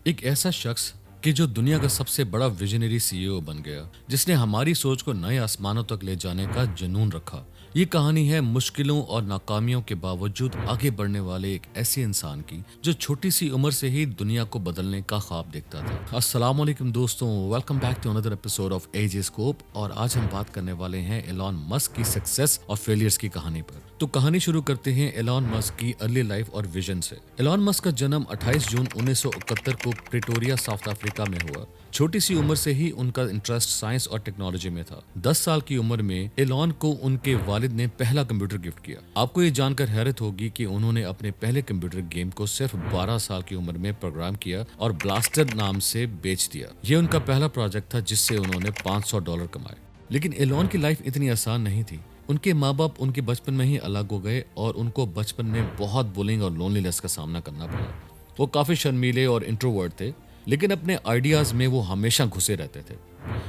एक ऐसा शख्स कि जो दुनिया का सबसे बड़ा विजनरी सीईओ बन गया, जिसने हमारी सोच को नए आसमानों तक ले जाने का जुनून रखा। ये कहानी है मुश्किलों और नाकामियों के बावजूद आगे बढ़ने वाले एक ऐसे इंसान की जो छोटी सी उम्र से ही दुनिया को बदलने का ख्वाब देखता था। अस्सलाम वालेकुम दोस्तों, welcome back to another episode of AJ scope. और आज हम बात करने वाले हैं एलॉन मस्क की सक्सेस और फेलियर्स की कहानी पर। तो कहानी शुरू करते हैं एलॉन मस्क की अर्ली लाइफ और विजन से। एलॉन मस्क का जन्म 28 जून 1971 को प्रिटोरिया, साउथ अफ्रीका में हुआ। छोटी सी उम्र से ही उनका इंटरेस्ट साइंस और टेक्नोलॉजी में था। 10 साल की उम्र में एलॉन को उनके वालिद ने पहला कंप्यूटर गिफ्ट किया। आपको ये जानकर हैरत होगी कि उन्होंने अपने पहले कंप्यूटर गेम को सिर्फ 12 साल की उम्र में प्रोग्राम किया और ब्लास्टर नाम से बेच दिया। ये उनका पहला प्रोजेक्ट था जिससे उन्होंने $500 कमाए। लेकिन एलॉन की लाइफ इतनी आसान नहीं थी। उनके माँ बाप उनके बचपन में ही अलग हो गए और उनको बचपन में बहुत बुलिंग और लोनलीनेस का सामना करना पड़ा। वो काफी शर्मीले और इंट्रोवर्ट थे, लेकिन अपने आइडियाज में वो हमेशा घुसे रहते थे।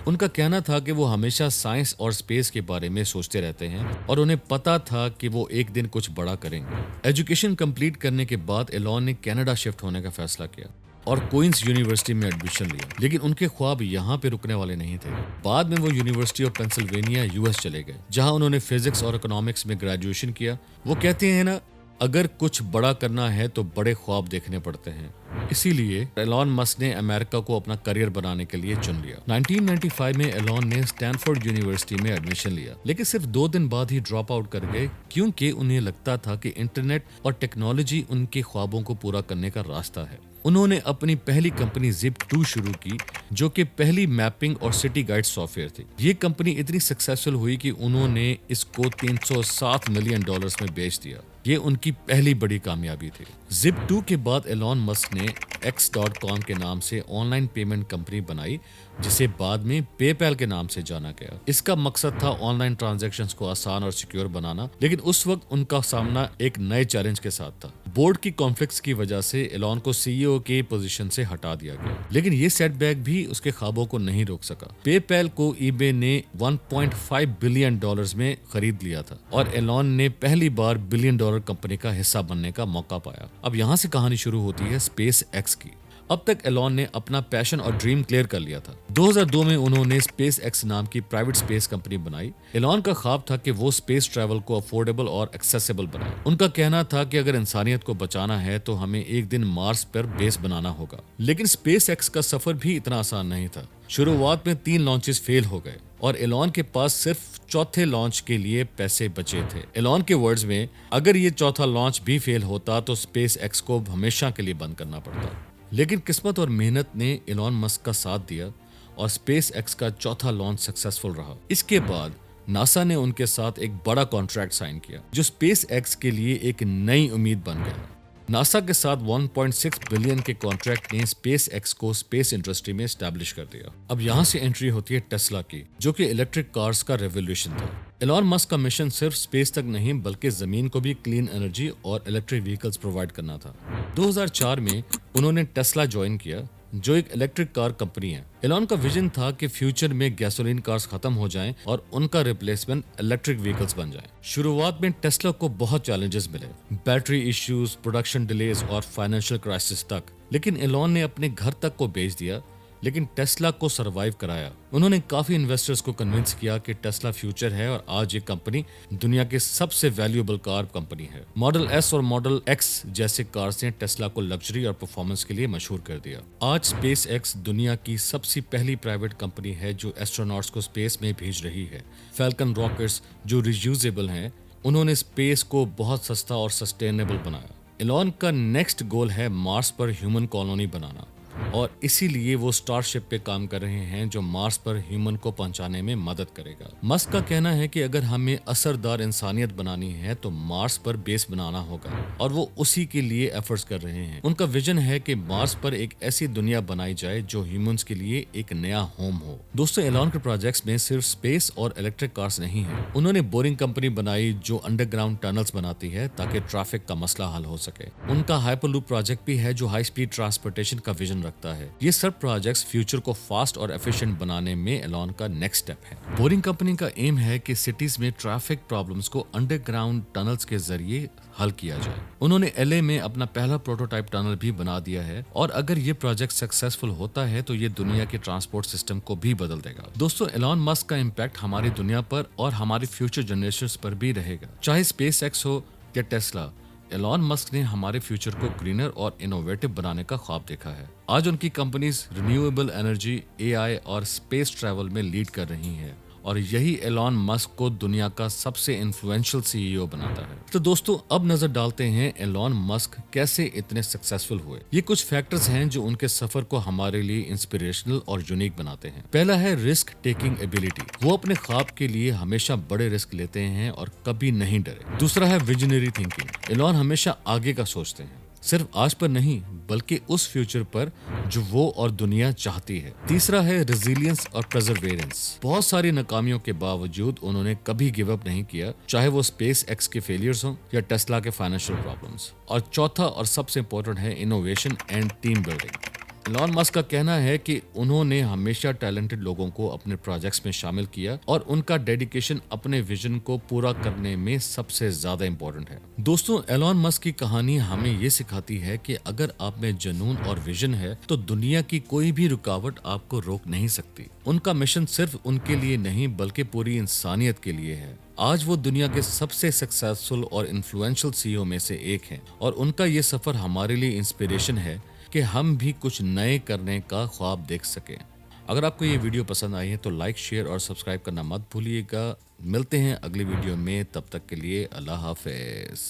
उनका कहना था कि वो हमेशा साइंस और स्पेस के बारे में सोचते रहते हैं और उन्हें पता था कि वो एक दिन कुछ बड़ा करेंगे। एजुकेशन कंप्लीट करने के बाद एलॉन ने कनाडा शिफ्ट होने का फैसला किया और क्वींस यूनिवर्सिटी में एडमिशन लिया। लेकिन उनके ख्वाब यहाँ पे रुकने वाले नहीं थे। बाद में वो यूनिवर्सिटी ऑफ पेंसिल्वेनिया यूएस चले गए, जहाँ उन्होंने फिजिक्स और इकोनॉमिक्स में ग्रेजुएशन किया। वो कहते हैं ना, अगर कुछ बड़ा करना है तो बड़े ख्वाब देखने पड़ते हैं। इसीलिए एलॉन मस्क ने अमेरिका को अपना करियर बनाने के लिए चुन लिया। 1995 में एलॉन ने स्टैनफोर्ड यूनिवर्सिटी में एडमिशन लिया, लेकिन सिर्फ 2 दिन बाद ही ड्रॉप आउट कर गए, क्योंकि उन्हें लगता था कि इंटरनेट और टेक्नोलॉजी उनके ख्वाबों को पूरा करने का रास्ता है। उन्होंने अपनी पहली कंपनी Zip2 शुरू की, जो कि पहली मैपिंग और सिटी गाइड सॉफ्टवेयर थी। ये कंपनी इतनी सक्सेसफुल हुई कि उन्होंने इसको $307 मिलियन में बेच दिया। ये उनकी पहली बड़ी कामयाबी थी। Zip2 के बाद एलॉन मस्क ने X.com के नाम से ऑनलाइन पेमेंट कंपनी बनाई, जिसे बाद में पेपैल के नाम से जाना गया। इसका मकसद था ऑनलाइन ट्रांजैक्शंस को आसान और सिक्योर बनाना, लेकिन उस वक्त उनका सामना एक नए चैलेंज के साथ था। बोर्ड की कॉन्फ्लिक्ट्स की वजह से एलॉन को सीईओ के पोजीशन से हटा दिया गया, लेकिन ये सेटबैक भी उसके ख्वाबों को नहीं रोक सका। पेपैल को ईबे ने $1.5 बिलियन में खरीद लिया था और एलॉन ने पहली बार $1 बिलियन कंपनी का हिस्सा बनने का मौका पाया। अब यहाँ से कहानी शुरू होती है स्पेस एक्स की। अब तक एलॉन ने अपना पैशन और ड्रीम क्लियर कर लिया था। 2002 में उन्होंने स्पेस एक्स नाम की प्राइवेट स्पेस कंपनी बनाई। एलॉन का ख्वाब था कि वो स्पेस ट्रैवल को अफोर्डेबल और एक्सेसिबल बनाए। उनका कहना था कि अगर इंसानियत को बचाना है तो हमें एक दिन मार्स पर बेस बनाना होगा। लेकिन स्पेस एक्स का सफर भी इतना आसान नहीं था। शुरुआत में 3 लॉन्चेस फेल हो गए और एलॉन के पास सिर्फ चौथे लॉन्च के लिए पैसे बचे थे। एलॉन के वर्ड्स में, अगर ये चौथा लॉन्च भी फेल होता तो स्पेस एक्स को हमेशा के लिए बंद करना पड़ता। लेकिन किस्मत और मेहनत ने एलॉन मस्क का साथ दिया और स्पेस एक्स का चौथा लॉन्च सक्सेसफुल रहा। इसके बाद नासा ने उनके साथ एक बड़ा कॉन्ट्रैक्ट साइन किया, जो स्पेस एक्स के लिए एक नई उम्मीद बन गया। नासा के साथ 1.6 बिलियन के कॉन्ट्रैक्ट ने स्पेस एक्स को स्पेस इंडस्ट्री में एस्टैब्लिश कर दिया। अब यहाँ से एंट्री होती है टेस्ला की, जो कि इलेक्ट्रिक कार्स का रेवोल्यूशन था। एलॉन मस्क का मिशन सिर्फ स्पेस तक नहीं, बल्कि जमीन को भी क्लीन एनर्जी और इलेक्ट्रिक व्हीकल्स प्रोवाइड करना था। 2004 में उन्होंने टेस्ला ज्वाइन किया, जो एक इलेक्ट्रिक कार कंपनी है। एलॉन का विजन था कि फ्यूचर में गैसोलीन कार्स खत्म हो जाएं और उनका रिप्लेसमेंट इलेक्ट्रिक व्हीकल्स बन जाएं। शुरुआत में टेस्ला को बहुत चैलेंजेस मिले, बैटरी इश्यूज, प्रोडक्शन डिलेज और फाइनेंशियल क्राइसिस तक। लेकिन एलॉन ने अपने घर तक को बेच दिया, लेकिन टेस्ला को सरवाइव कराया। उन्होंने काफी इन्वेस्टर्स को कन्विंस किया कि टेस्ला फ्यूचर है और आज ये कंपनी दुनिया की सबसे वैल्यूएबल कार कंपनी है। मॉडल एस और मॉडल एक्स जैसे कार्स ने टेस्ला को लग्जरी और परफॉर्मेंस के लिए मशहूर कर दिया। आज स्पेस एक्स दुनिया की सबसे पहली प्राइवेट कंपनी है जो एस्ट्रोनॉट्स को स्पेस में भेज रही है। फैल्कन रॉकेट्स जो रियूजेबल हैं, उन्होंने स्पेस को बहुत सस्ता और सस्टेनेबल बनाया। एलॉन का नेक्स्ट गोल है मार्स पर ह्यूमन कॉलोनी बनाना, और इसीलिए वो स्टारशिप पे काम कर रहे हैं जो मार्स पर ह्यूमन को पहुंचाने में मदद करेगा। मस्क का कहना है कि अगर हमें असरदार इंसानियत बनानी है तो मार्स पर बेस बनाना होगा, और वो उसी के लिए एफर्ट्स कर रहे हैं। उनका विजन है कि मार्स पर एक ऐसी दुनिया बनाई जाए जो ह्यूमंस के लिए एक नया होम हो। दोस्तों, एलॉन के प्रोजेक्ट्स में सिर्फ स्पेस और इलेक्ट्रिक कार्स नहीं है। उन्होंने बोरिंग कंपनी बनाई जो अंडरग्राउंड टनल्स बनाती है ताकि ट्रैफिक का मसला हल हो सके। उनका हाइपरलूप प्रोजेक्ट भी है जो हाई स्पीड ट्रांसपोर्टेशन का विजन रखता लगता है ये सब प्रोजेक्ट्स फ्यूचर को फास्ट और एफिशिएंट बनाने में एलॉन का नेक्स्ट स्टेप है। बोरिंग कंपनी का एम है कि सिटीज में ट्रैफिक प्रॉब्लम्स को अंडरग्राउंड टनल्स के जरिए हल किया जाए। उन्होंने एलए में अपना पहला प्रोटोटाइप टनल भी बना दिया है और अगर ये प्रोजेक्ट सक्सेसफुल होता है तो ये दुनिया के ट्रांसपोर्ट सिस्टम को भी बदल देगा। दोस्तों, एलॉन मस्क का इम्पैक्ट हमारी दुनिया पर और हमारी फ्यूचर जनरेशंस पर भी रहेगा। चाहे स्पेस एक्स हो या टेस्ला, एलॉन मस्क ने हमारे फ्यूचर को ग्रीनर और इनोवेटिव बनाने का ख्वाब देखा है। आज उनकी कंपनीज रिन्यूएबल एनर्जी, एआई और स्पेस ट्रैवल में लीड कर रही हैं और यही एलॉन मस्क को दुनिया का सबसे इन्फ्लुएंशियल सीईओ बनाता है। तो दोस्तों, अब नजर डालते हैं एलॉन मस्क कैसे इतने सक्सेसफुल हुए। ये कुछ फैक्टर्स हैं जो उनके सफर को हमारे लिए इंस्पिरेशनल और यूनिक बनाते हैं। पहला है रिस्क टेकिंग एबिलिटी। वो अपने ख्वाब के लिए हमेशा बड़े रिस्क लेते हैं और कभी नहीं डरे। दूसरा है विजनरी थिंकिंग। एलॉन हमेशा आगे का सोचते हैं, सिर्फ आज पर नहीं बल्कि उस फ्यूचर पर जो वो और दुनिया चाहती है। तीसरा है रेजिलियंस और परसेवरेंस। बहुत सारी नाकामियों के बावजूद उन्होंने कभी गिव अप नहीं किया, चाहे वो स्पेस एक्स के फेलियर्स हों या टेस्ला के फाइनेंशियल प्रॉब्लम्स। और चौथा और सबसे इंपॉर्टेंट है innovation and team building. Elon Musk का कहना है कि उन्होंने हमेशा टैलेंटेड लोगों को अपने प्रोजेक्ट्स में शामिल किया और उनका डेडिकेशन अपने विजन को पूरा करने में सबसे ज्यादा इंपॉर्टेंट है। दोस्तों, एलॉन मस्क की कहानी हमें ये सिखाती है कि अगर आप में जुनून और विजन है तो दुनिया की कोई भी रुकावट आपको रोक नहीं सकती। उनका मिशन सिर्फ उनके लिए नहीं बल्कि पूरी इंसानियत के लिए है। आज वो दुनिया के सबसे सक्सेसफुल और इन्फ्लुएंशियल सीईओ में से एक हैं और उनका ये सफर हमारे लिए इंस्पिरेशन है कि हम भी कुछ नए करने का ख्वाब देख सकें। अगर आपको ये वीडियो पसंद आई है तो लाइक, शेयर और सब्सक्राइब करना मत भूलिएगा। मिलते हैं अगली वीडियो में, तब तक के लिए अल्लाह हाफिज।